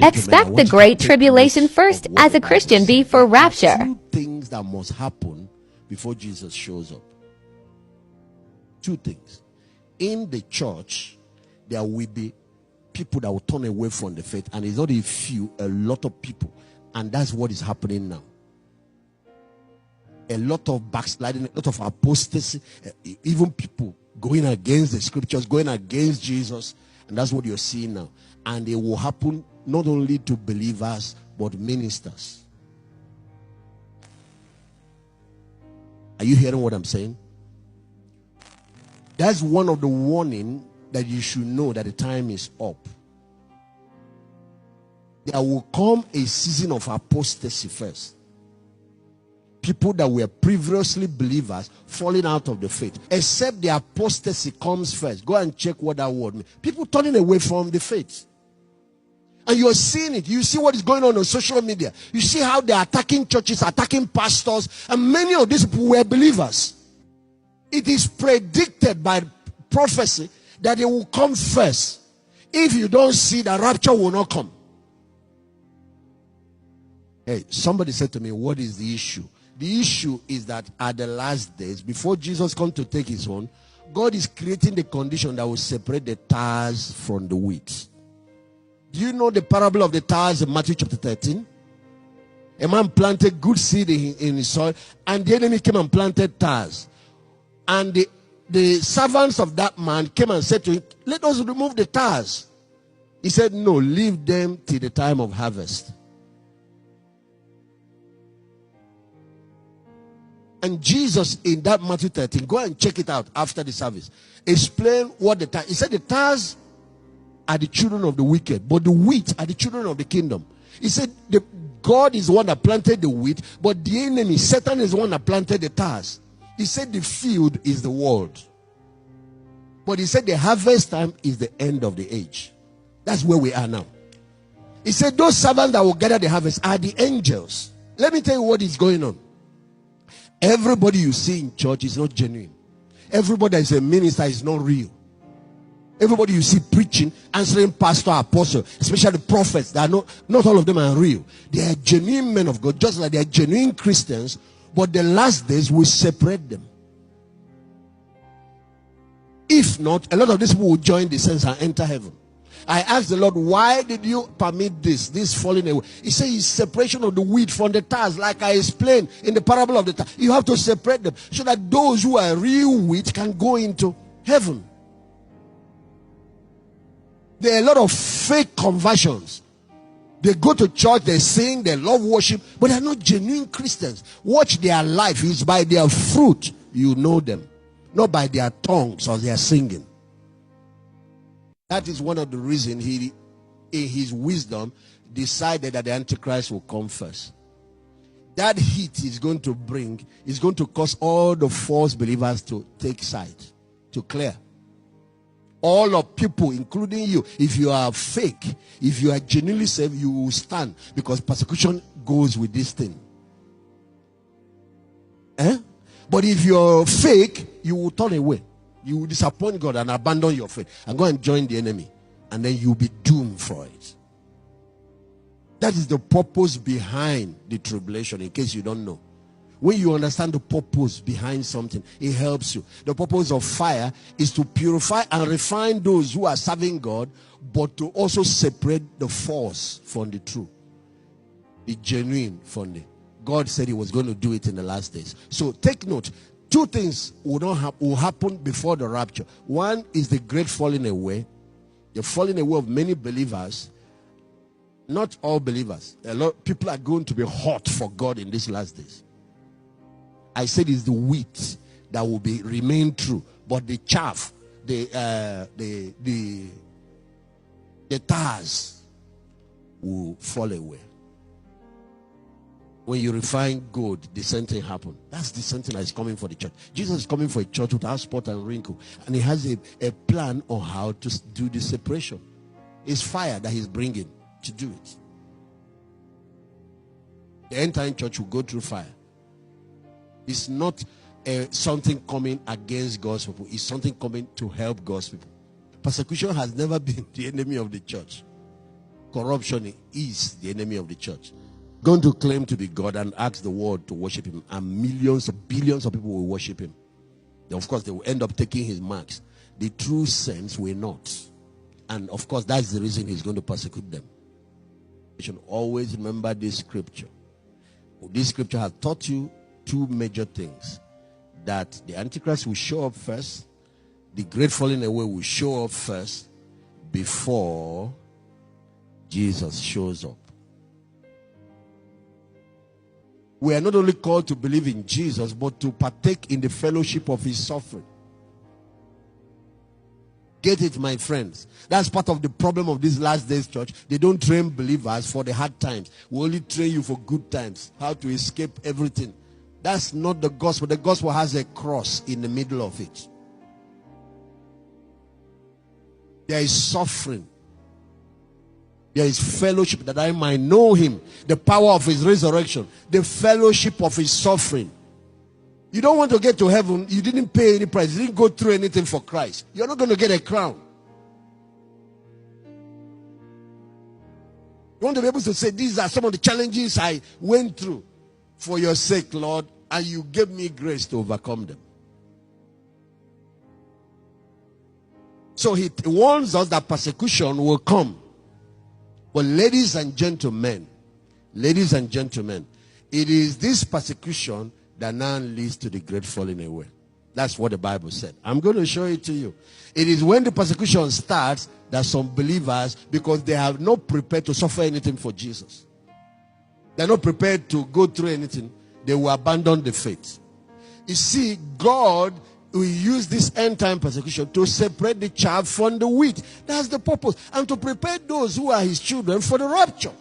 Expect the great tribulation first as a Christian before rapture. Two things that must happen before Jesus shows up. Two things. In the church, there will be people that will turn away from the faith, and it's not a few, a lot of people, and that's what is happening now. A lot of backsliding, a lot of apostasy, even people going against the scriptures, going against Jesus, and that's what you're seeing now. And it will happen not only to believers but ministers. Are you hearing what I'm saying? That's one of the warning that you should know, that the time is up. There will come a season of apostasy first. People that were previously believers falling out of the faith. Except the apostasy comes first. Go and check what that word means. People turning away from the faith. And you're seeing it. You see what is going on social media. You see how they're attacking churches, attacking pastors. And many of these people were believers. It is predicted by prophecy that it will come first. If you don't see, the rapture will not come. Hey, somebody said to me, what is the issue? The issue is that at the last days, before Jesus comes to take his own, God is creating the condition that will separate the tares from the wheat. Do you know the parable of the tares in Matthew chapter 13? A man planted good seed in his soil, and the enemy came and planted tares. And the servants of that man came and said to him, let us remove the tares. He said, no, leave them till the time of harvest. And Jesus in that Matthew 13, go and check it out after the service, explain what the tares. He said the tares are the children of the wicked, but the wheat are the children of the kingdom. He said God is the one that planted the wheat, but the enemy, Satan, is the one that planted the tares. He said the field is the world. But he said the harvest time is the end of the age. That's where we are now. He said those servants that will gather the harvest are the angels. Let me tell you what is going on. Everybody you see in church is not genuine. Everybody that is a minister is not real. Everybody you see preaching, answering pastor, apostle, especially the prophets, they are not all of them are real. They are genuine men of God, just like they are genuine Christians, but the last days will separate them. If not, a lot of these people will join the saints and enter heaven. I asked the Lord, why did you permit this falling away? He said it's separation of the wheat from the tares, like I explained in the parable of the tares. You have to separate them so that those who are real wheat can go into heaven. There are a lot of fake conversions. They go to church, they sing, they love worship, but they're not genuine Christians. Watch their life. It's by their fruit you know them, not by their tongues or their singing. That is one of the reasons he, in his wisdom, decided that the Antichrist will come first. That heat is going to bring, is going to cause all the false believers to take sight, to clear. All of people, including you, if you are fake, if you are genuinely saved, you will stand, because persecution goes with this thing. But if you're fake, you will turn away. You will disappoint God and abandon your faith and go and join the enemy, and then you'll be doomed for it. That is the purpose behind the tribulation, in case you don't know. When you understand the purpose behind something, it helps you. The purpose of fire is to purify and refine those who are serving God, but to also separate the false from the true, the genuine from the. God said he was going to do it in the last days. So take note. Two things will happen before the rapture. One is the great falling away. The falling away of many believers. Not all believers. A lot of people are going to be hot for God in these last days. I said it's the wheat that will remain true, but the chaff, the tares will fall away. When you refine gold, the same thing happens. That's the same thing that is coming for the church. Jesus is coming for a church without spot and wrinkle, and he has a plan on how to do the separation. It's fire that he's bringing to do it. The entire church will go through fire. It's not something coming against God's people. It's something coming to help God's people. Persecution has never been the enemy of the church. corruption is the enemy of the church. Going to claim to be God and ask the world to worship him, and millions of billions of people will worship him. Then of course, they will end up taking his marks. The true saints will not. And of course, that's the reason he's going to persecute them. You should always remember this scripture. This scripture has taught you two major things. That the Antichrist will show up first. The great falling away will show up first before Jesus shows up. We are not only called to believe in Jesus, but to partake in the fellowship of his suffering. Get it, my friends? That's part of the problem of this last days church. They don't train believers for the hard times. We only train you for good times. How to escape everything. That's not the gospel. The gospel has a cross in the middle of it. There is suffering. There is fellowship, that I might know him. The power of his resurrection. The fellowship of his suffering. You don't want to get to heaven. You didn't pay any price. You didn't go through anything for Christ. You're not going to get a crown. You want to be able to say, these are some of the challenges I went through for your sake, Lord, and you gave me grace to overcome them. So he warns us that persecution will come. But ladies and gentlemen, it is this persecution that now leads to the great falling away. That's what the Bible said. I'm going to show it to you. It is when the persecution starts that some believers, because they have not prepared to suffer anything for Jesus, they're not prepared to go through anything, they will abandon the faith. You see, God will use this end time persecution to separate the chaff from the wheat. That's the purpose. And to prepare those who are his children for the rapture.